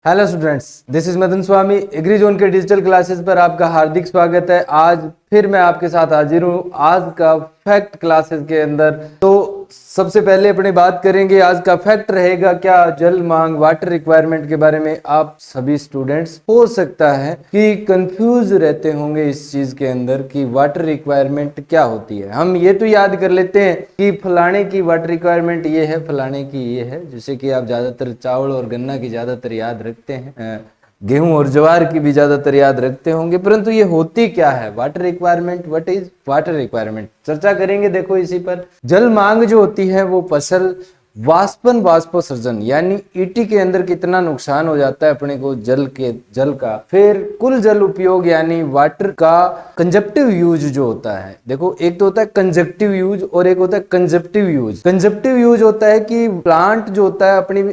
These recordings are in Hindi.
Hello students, this is Madan Swami. Agri zone के डिजिटल क्लासेस पर आपका हार्दिक स्वागत है। आज फिर मैं आपके साथ हाजिर हूँ आज का फैक्ट क्लासेस के अंदर। तो सबसे पहले अपनी बात करेंगे, आज का फैक्ट रहेगा क्या, जल मांग वाटर रिक्वायरमेंट के बारे में। आप सभी स्टूडेंट्स हो सकता है कि कंफ्यूज रहते होंगे इस चीज के अंदर कि वाटर रिक्वायरमेंट क्या होती है। हम ये तो याद कर लेते हैं कि फलाने की वाटर रिक्वायरमेंट ये है, फलाने की ये है, जैसे कि आप ज्यादातर चावल और गन्ना की ज्यादातर याद रखते हैं, गेहूं और ज्वार की भी ज्यादातर याद रखते होंगे, परंतु ये होती क्या है water requirement. What is water requirement, चर्चा करेंगे। देखो इसी पर जल मांग जो होती है वो फसल वाष्पोत्सर्जन यानी ईटी के अंदर कितना नुकसान हो जाता है अपने को जल का, फिर कुल जल उपयोग यानी वाटर का कंजप्टिव यूज जो होता है। देखो एक तो होता है कंजक्टिव यूज और एक होता है कंजप्टिव यूज। कंजप्टिव यूज होता है कि प्लांट जो होता है अपनी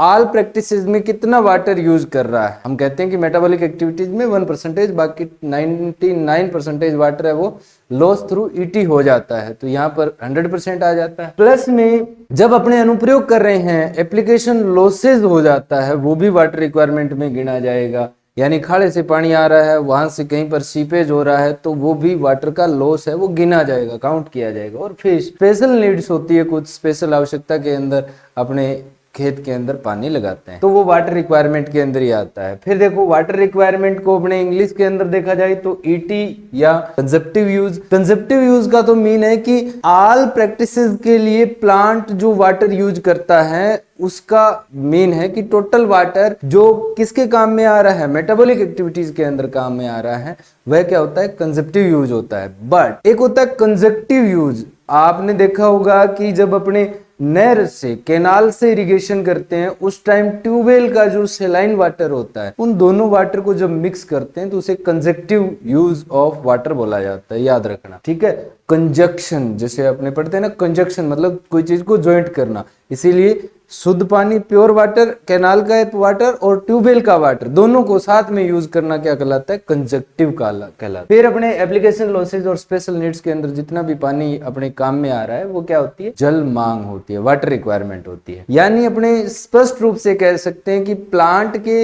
ऑल प्रैक्टिसेस में कितना वाटर यूज कर रहा है। हम कहते हैं कि मेटाबॉलिक एक्टिविटीज में 1%, बाकी 99% वाटर है वो लॉस थ्रू ईटी हो जाता है, तो यहाँ पर 100% आ जाता है। प्लस में जब अपने अनुप्रयोग कर रहे हैं एप्लीकेशन लॉसेज हो जाता है, वो भी वाटर रिक्वायरमेंट में गिना जाएगा। यानी खाड़े से पानी आ रहा है, वहां से कहीं पर सीपेज हो रहा है, तो वो भी वाटर का लॉस है, वो गिना जाएगा, काउंट किया जाएगा। और फिर स्पेशल नीड्स होती है, कुछ स्पेशल आवश्यकता के अंदर अपने खेत के अंदर पानी लगाते हैं, तो वो वाटर रिक्वायरमेंट के अंदर ही आता है। फिर देखो वाटर रिक्वायरमेंट को अपने इंग्लिश के अंदर देखा जाए तो ईटी या कंजप्टिव यूज। कंजप्टिव यूज का तो मीन है कि ऑल प्रैक्टिसेस के लिए प्लांट जो वाटर यूज करता है उसका मीन है कि टोटल वाटर जो किसके काम में आ रहा है, मेटाबॉलिक एक्टिविटीज के अंदर काम में आ रहा है, वह क्या होता है, कंजप्टिव यूज होता है। बट एक होता है कंजक्टिव यूज। आपने देखा होगा कि जब अपने नहर से कैनाल से इरिगेशन करते हैं उस टाइम ट्यूबवेल का जो सेलाइन वाटर होता है, उन दोनों वाटर को जब मिक्स करते हैं तो उसे कंजक्टिव यूज ऑफ वाटर बोला जाता है, याद रखना, ठीक है। कंजक्शन जैसे अपने पढ़ते हैं ना, कंजक्शन मतलब कोई चीज को ज्वाइंट करना। इसीलिए शुद्ध पानी प्योर वाटर, कैनाल का वाटर और ट्यूबवेल का वाटर दोनों को साथ में यूज करना क्या कहलाता है, कंजक्टिव कहलाता है। फिर अपने एप्लीकेशन लॉसेज और स्पेशल नीड्स के अंदर जितना भी पानी अपने काम में आ रहा है वो क्या होती है, जल मांग होती है, वाटर रिक्वायरमेंट होती है। यानी अपने स्पष्ट रूप से कह सकते हैं कि प्लांट के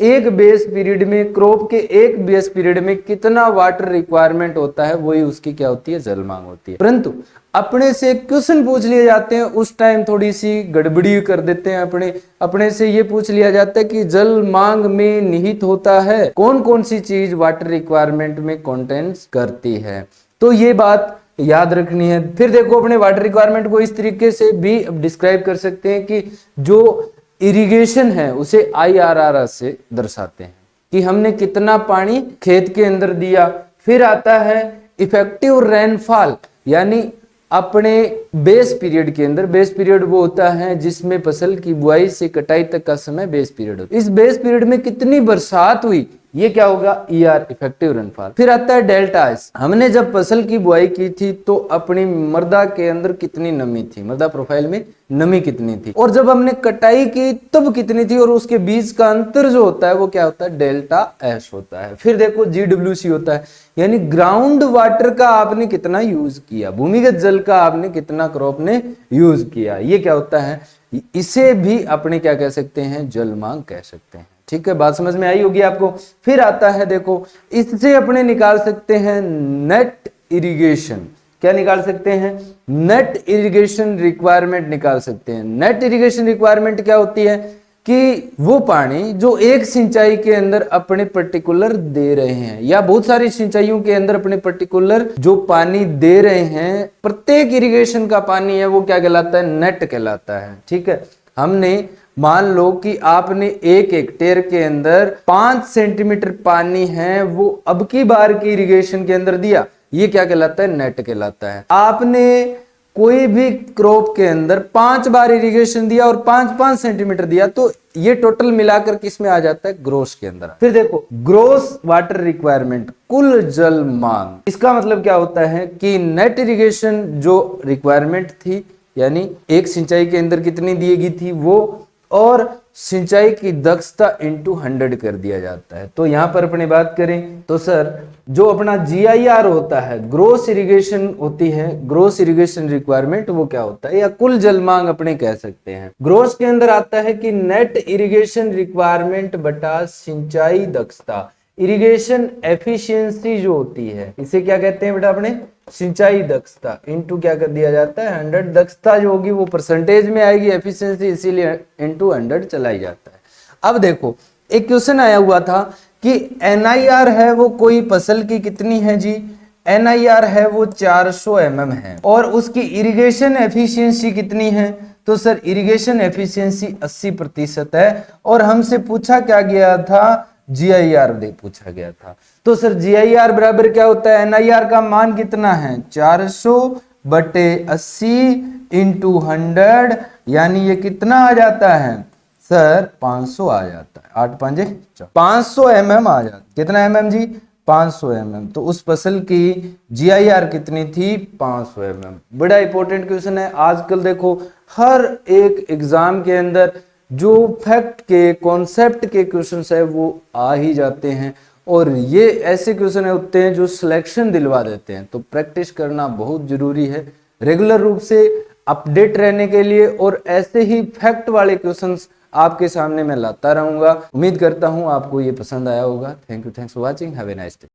एक बेस पीरियड में, क्रॉप के एक बेस पीरियड में कितना वाटर रिक्वायरमेंट होता है, वही उसकी क्या होती है, जल मांग होती है। परंतु अपने से क्वेश्चन पूछ लिए जाते हैं उस टाइम थोड़ी सी गड़बड़ी कर देते हैं। अपने से ये पूछ लिया जाता है कि जल मांग में निहित होता है कौन कौन सी चीज वाटर रिक्वायरमेंट में कंटेंस करती है, तो ये बात याद रखनी है। फिर देखो अपने वाटर रिक्वायरमेंट को इस तरीके से भी डिस्क्राइब कर सकते हैं कि जो इरिगेशन है उसे IRR से दर्शाते हैं कि हमने कितना पानी खेत के अंदर दिया। फिर आता है इफेक्टिव रेनफॉल, यानी अपने बेस पीरियड के अंदर, बेस पीरियड वो होता है जिसमें फसल की बुआई से कटाई तक का समय बेस पीरियड होता है। इस बेस पीरियड में कितनी बरसात हुई, ये क्या होगा, ER इफेक्टिव रेनफॉल। फिर आता है डेल्टा एस, हमने जब फसल की बुआई की थी तो अपनी मृदा के अंदर कितनी नमी थी, मृदा प्रोफाइल में नमी कितनी थी, और जब हमने कटाई की तब कितनी थी, और उसके बीच का अंतर जो होता है वो क्या होता है, डेल्टा एस होता है। फिर देखो GWC होता है, यानी ग्राउंड वाटर का आपने कितना यूज किया, भूमिगत जल का आपने कितना क्रॉप ने यूज किया, ये क्या होता है, इसे भी अपने क्या कह सकते हैं, जल मांग कह सकते हैं। ठीक है, बात समझ में आई होगी आपको। फिर आता है देखो, इससे अपने निकाल सकते हैं नेट इरिगेशन। क्या निकाल सकते हैं, नेट इरिगेशन रिक्वायरमेंट निकाल सकते हैं। नेट इरिगेशन रिक्वायरमेंट क्या होती है कि वो पानी जो एक सिंचाई के अंदर अपने पर्टिकुलर दे रहे हैं, या बहुत सारी सिंचाइयों के अंदर अपने पर्टिकुलर जो पानी दे रहे हैं, प्रत्येक इरिगेशन का पानी है वो क्या कहलाता है, नेट कहलाता है। ठीक है, हमने मान लो कि आपने 1 हेक्टेयर के अंदर 5 सेंटीमीटर पानी है वो अब की बार की इरिगेशन के अंदर दिया, ये क्या कहलाता है, नेट कहलाता है। आपने कोई भी क्रॉप के अंदर 5 बार इरिगेशन दिया और 5-5 सेंटीमीटर दिया, तो ये टोटल मिलाकर किस में आ जाता है, ग्रोस के अंदर। फिर देखो ग्रोस वाटर रिक्वायरमेंट, कुल जल मांग, इसका मतलब क्या होता है कि नेट इरिगेशन जो रिक्वायरमेंट थी, यानी एक सिंचाई के अंदर कितनी दी गई थी वो, और सिंचाई की दक्षता इंटू 100 कर दिया जाता है। तो यहां पर अपनी बात करें तो सर जो अपना GIR होता है, ग्रोस इरिगेशन होती है, ग्रोस इरिगेशन रिक्वायरमेंट, वो क्या होता है या कुल जल मांग अपने कह सकते हैं। ग्रोस के अंदर आता है कि नेट इरिगेशन रिक्वायरमेंट बटा सिंचाई दक्षता, इरिगेशन एफिशिएंसी जो होती है इसे क्या कहते हैं बेटा अपने, सिंचाई दक्षता इनटू क्या कर दिया जाता है 100। दक्षता जो होगी वो परसेंटेज में आएगी, एफिशिएंसी इसीलिए इनटू 100 चलाई जाता है। अब देखो एक क्वेश्चन आया हुआ था कि NIR है वो कोई फसल की कितनी है जी, NIR है वो 400 mm है और उसकी इरिगेशन एफिशिएंसी कितनी है, तो सर इरिगेशन एफिशिएंसी 80% है और हमसे पूछा क्या गया था, GIR दे पूछा गया था। तो सर GIR बराबर क्या होता है, NIR का मान कितना है 400 बटे 80 इंटू 100, यानी ये कितना आ जाता है सर 500 आ जाता है, 8 5 500 mm आ जाता है। कितना mm जी, 500 mm। तो उस फसल की GIR कितनी थी 500 mm। बड़ा इंपॉर्टेंट क्वेश्चन है। आजकल देखो हर एक एग्जाम के अंदर जो फैक्ट के कॉन्सेप्ट के क्वेश्चंस है वो आ ही जाते हैं और ये ऐसे क्वेश्चन होते हैं जो सिलेक्शन दिलवा देते हैं। तो प्रैक्टिस करना बहुत जरूरी है रेगुलर रूप से अपडेट रहने के लिए, और ऐसे ही फैक्ट वाले क्वेश्चंस आपके सामने मैं लाता रहूंगा। उम्मीद करता हूं आपको ये पसंद आया होगा। Thank you, thanks for watching, have a nice day.